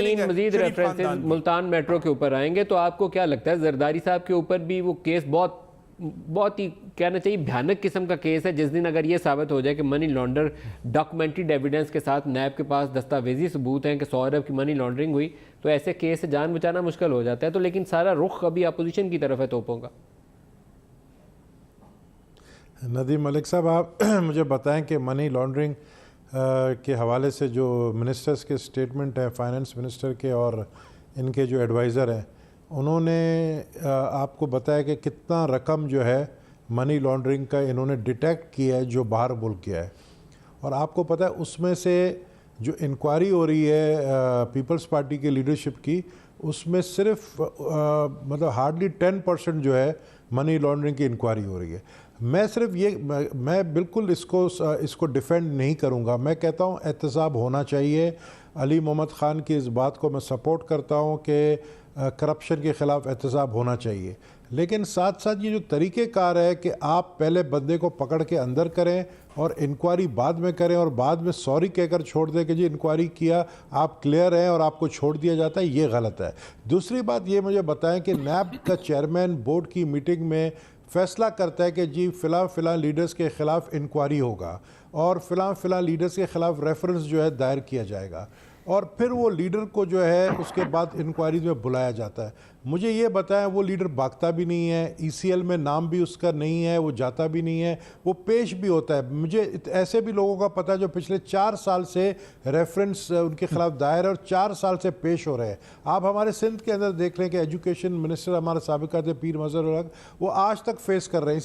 तीन मजीद references Multan metro के ऊपर आएंगे, तो आपको क्या लगता है जरदारी साहब के ऊपर भी वो केस बहुत ही कहना चाहिए भयानक किस्म का केस है? जिस दिन अगर ये साबित हो जाए कि मनी लॉन्डर डॉक्यूमेंट्री एविडेंस के साथ नैब के पास दस्तावेजी सबूत हैं कि 100 अरब की मनी लॉन्ड्रिंग हुई, तो ऐसे केस से जान बचाना मुश्किल हो जाता है। तो लेकिन सारा रुख अभी अपोजिशन की तरफ है तोपों का। नदीम मलिक साहब, आप मुझे बताएं कि मनी लॉन्ड्रिंग के हवाले से जो मिनिस्टर्स के स्टेटमेंट हैं, फाइनेंस मिनिस्टर के और इनके जो एडवाइज़र हैं, उन्होंने आपको बताया कि कितना रकम जो है मनी लॉन्ड्रिंग का इन्होंने डिटेक्ट किया है जो बाहर मुल्क किया है। और आपको पता है उसमें से जो इंक्वायरी हो रही है पीपल्स पार्टी के लीडरशिप की, उसमें सिर्फ मतलब हार्डली 10% जो है मनी लॉन्ड्रिंग की इंक्वायरी हो रही है। मैं सिर्फ ये मैं बिल्कुल इसको डिफेंड नहीं करूँगा। मैं कहता हूँ एहतसाब होना चाहिए। अली मोहम्मद ख़ान की इस बात को मैं सपोर्ट करता हूँ कि करप्शन के ख़िलाफ़ एहतसाब होना चाहिए, लेकिन साथ साथ ये जो तरीक़ेकार है कि आप पहले बंदे को पकड़ के अंदर करें और इंक्वायरी बाद में करें और बाद में सॉरी कहकर छोड़ दें कि जी इंक्वायरी किया, आप क्लियर हैं और आपको छोड़ दिया जाता है, ये गलत है। दूसरी बात ये मुझे बताएं कि नैब का चेयरमैन बोर्ड की मीटिंग में फ़ैसला करता है कि जी फ़िलहाल लीडर्स के ख़िलाफ़ इंक्वायरी होगा और फ़िलहाल लीडर्स के ख़िलाफ़ रेफरेंस जो है दायर किया जाएगा, और फिर वो लीडर को जो है उसके बाद इंक्वायरीज में बुलाया जाता है। मुझे ये बताएं, वो लीडर भागता भी नहीं है, ईसीएल में नाम भी उसका नहीं है, वो जाता भी नहीं है, वो पेश भी होता है। मुझे ऐसे भी लोगों का पता है जो पिछले 4 साल से रेफरेंस उनके खिलाफ दायर है और 4 साल से पेश हो रहे हैं। आप हमारे सिंध के अंदर देख रहे हैं कि एजुकेशन मिनिस्टर हमारा साबिका थे पीर मजहर, वो आज तक फेस कर रहे हैं।